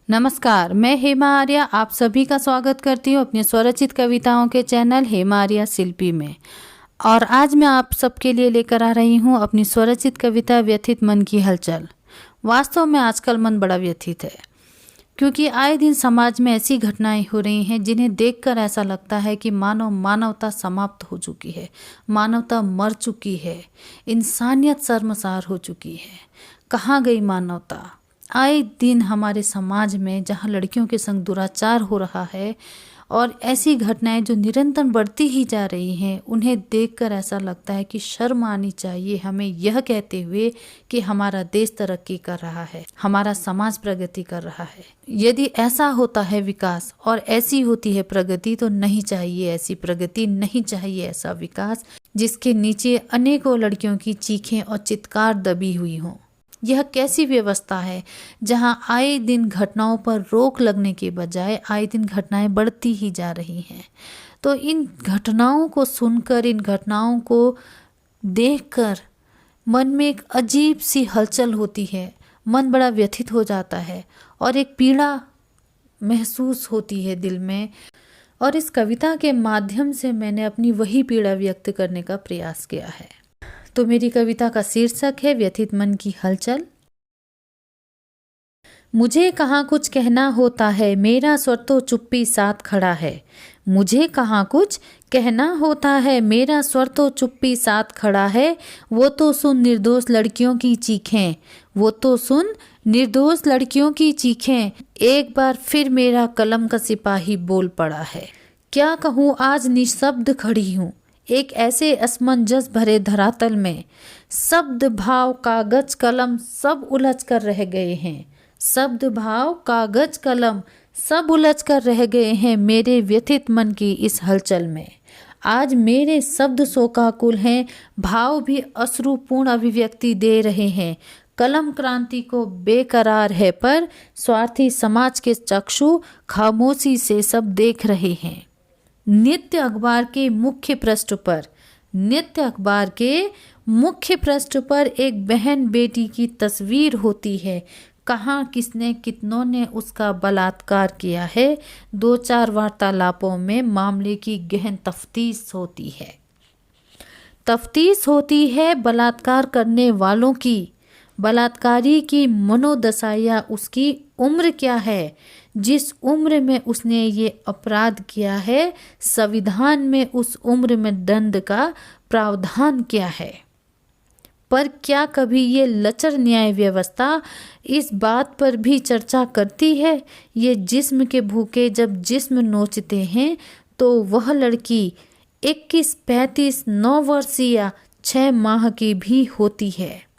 नमस्कार, मैं हेमा आर्या आप सभी का स्वागत करती हूँ अपनी स्वरचित कविताओं के चैनल हेमा आर्या शिल्पी में। और आज मैं आप सबके लिए लेकर आ रही हूँ अपनी स्वरचित कविता व्यथित मन की हलचल। वास्तव में आजकल मन बड़ा व्यथित है, क्योंकि आए दिन समाज में ऐसी घटनाएं हो रही हैं जिन्हें देखकर ऐसा लगता है कि मानवता समाप्त हो चुकी है, मानवता मर चुकी है, इंसानियत शर्मसार हो चुकी है। कहाँ गई मानवता? आए दिन हमारे समाज में जहाँ लड़कियों के संग दुराचार हो रहा है और ऐसी घटनाएं जो निरंतर बढ़ती ही जा रही हैं, उन्हें देखकर ऐसा लगता है कि शर्म आनी चाहिए हमें यह कहते हुए कि हमारा देश तरक्की कर रहा है, हमारा समाज प्रगति कर रहा है। यदि ऐसा होता है विकास और ऐसी होती है प्रगति, तो नहीं चाहिए ऐसी प्रगति, नहीं चाहिए ऐसा विकास जिसके नीचे अनेकों लड़कियों की चीखें और चित्कार दबी हुई हों। यह कैसी व्यवस्था है जहां आए दिन घटनाओं पर रोक लगने के बजाय आए दिन घटनाएं बढ़ती ही जा रही हैं। तो इन घटनाओं को सुनकर, इन घटनाओं को देखकर मन में एक अजीब सी हलचल होती है, मन बड़ा व्यथित हो जाता है और एक पीड़ा महसूस होती है दिल में। और इस कविता के माध्यम से मैंने अपनी वही पीड़ा व्यक्त करने का प्रयास किया है। तो मेरी कविता का शीर्षक है व्यथित मन की हलचल। मुझे कहाँ कुछ कहना होता है, मेरा स्वर तो चुप्पी साथ खड़ा है। मुझे कहाँ कुछ कहना होता है, मेरा स्वर तो चुप्पी साथ खड़ा है। वो तो सुन निर्दोष लड़कियों की चीखें, वो तो सुन निर्दोष लड़कियों की चीखें। एक बार फिर मेरा कलम का सिपाही बोल पड़ा है। क्या कहूँ आज निशब्द खड़ी हूँ एक ऐसे असमंजस भरे धरातल में। शब्द भाव कागज कलम सब उलझ कर रह गए हैं। शब्द भाव कागज कलम सब उलझ कर रह गए हैं मेरे व्यथित मन की इस हलचल में। आज मेरे शब्द शोकाकुल हैं, भाव भी अश्रुपूर्ण अभिव्यक्ति दे रहे हैं। कलम क्रांति को बेकरार है, पर स्वार्थी समाज के चक्षु खामोशी से सब देख रहे हैं। नित्य अखबार के मुख्य पृष्ठ पर एक बहन बेटी की तस्वीर होती है। कहाँ किसने कितनों ने उसका बलात्कार किया है। 2-4 वार्तालापों में मामले की गहन तफ्तीश होती है बलात्कार करने वालों की, बलात्कारी की मनोदशा या उसकी उम्र क्या है, जिस उम्र में उसने ये अपराध किया है, संविधान में उस उम्र में दंड का प्रावधान क्या है। पर क्या कभी ये लचर न्याय व्यवस्था इस बात पर भी चर्चा करती है, ये जिस्म के भूखे जब जिस्म नोचते हैं तो वह लड़की 21, 35, 9 वर्षीय 6 माह की भी होती है।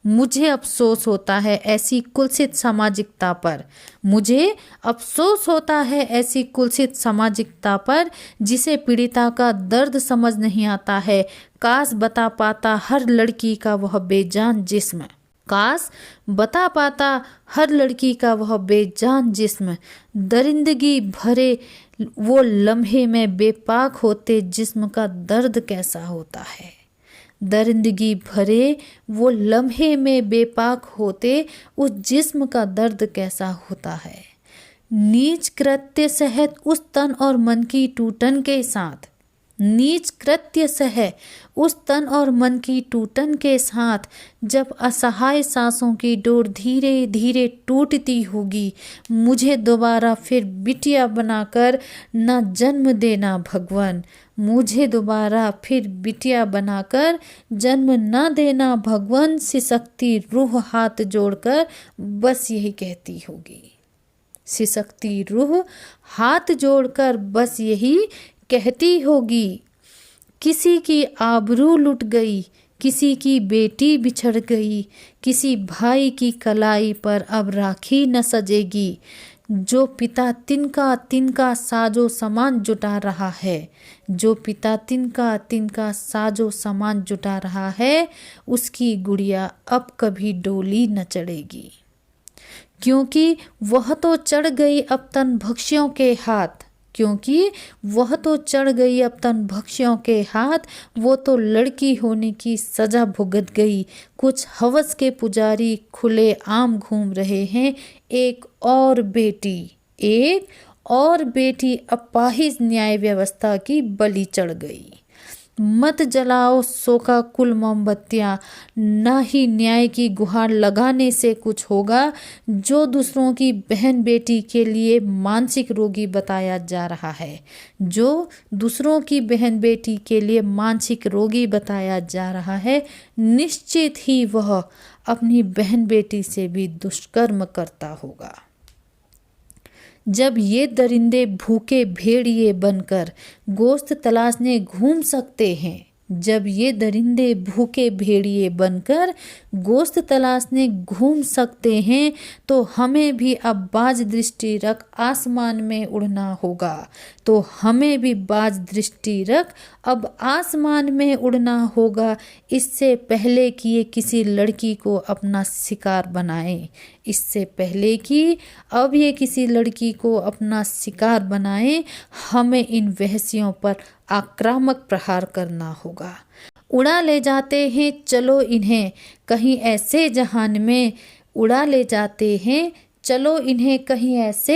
मुझे अफसोस होता है ऐसी कुत्सित सामाजिकता पर, मुझे अफसोस होता है ऐसी कुत्सित सामाजिकता पर जिसे पीड़िता का दर्द समझ नहीं आता है। काश बता पाता हर लड़की का वह बेजान जिस्म, काश बता पाता हर लड़की का वह बेजान जिस्म। दरिंदगी भरे वो लम्हे में बेपाक होते जिस्म का दर्द कैसा होता है। दरिंदगी भरे वो लम्हे में बेपाक होते उस जिस्म का दर्द कैसा होता है। नीच कृत्य सह उस तन और मन की टूटन के साथ, नीच कृत्य सह उस तन और मन की टूटन के साथ, जब असहाय सांसों की डोर धीरे धीरे टूटती होगी। मुझे दोबारा फिर बिटिया बनाकर न जन्म देना भगवान, मुझे दोबारा फिर बिटिया बनाकर जन्म न देना भगवान। सिसकती रूह हाथ जोड़कर बस यही कहती होगी, सिसकती रूह हाथ जोड़कर बस यही कहती होगी। किसी की आबरू लुट गई, किसी की बेटी बिछड़ गई, किसी भाई की कलाई पर अब राखी न सजेगी। जो पिता तिनका साजो सामान जुटा रहा है, जो पिता तिनका साजो सामान जुटा रहा है, उसकी गुड़िया अब कभी डोली न चढ़ेगी। क्योंकि वह तो चढ़ गई अब तन भक्षियों के हाथ, क्योंकि वह तो चढ़ गई अब तन भक्षियों के हाथ, वो तो लड़की होने की सजा भुगत गई। कुछ हवस के पुजारी खुले आम घूम रहे हैं। एक और बेटी अपाहिज न्याय व्यवस्था की बलि चढ़ गई। मत जलाओ शोकाकुल मोमबत्तियां, ना ही न्याय की गुहार लगाने से कुछ होगा। जो दूसरों की बहन बेटी के लिए मानसिक रोगी बताया जा रहा है, निश्चित ही वह अपनी बहन बेटी से भी दुष्कर्म करता होगा। जब ये दरिंदे भूखे भेड़िए बनकर गोश्त तलाशने घूम सकते हैं, तो हमें भी अब बाज दृष्टि रख आसमान में उड़ना होगा। इससे पहले कि ये किसी लड़की को अपना शिकार बनाए, हमें इन वहशियों पर आक्रामक प्रहार करना होगा। उड़ा ले जाते हैं चलो इन्हें कहीं ऐसे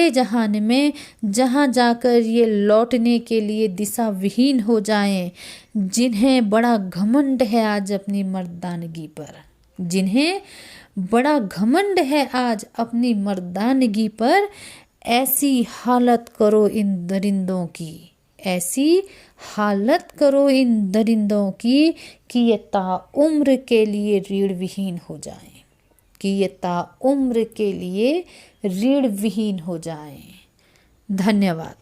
जहान में, जहां जाकर ये लौटने के लिए दिशा विहीन हो जाएं। जिन्हें बड़ा घमंड है आज अपनी मर्दानगी पर, ऐसी हालत करो इन दरिंदों की कि ये ताउम्र के लिए रीढ़ विहीन हो जाएं। धन्यवाद।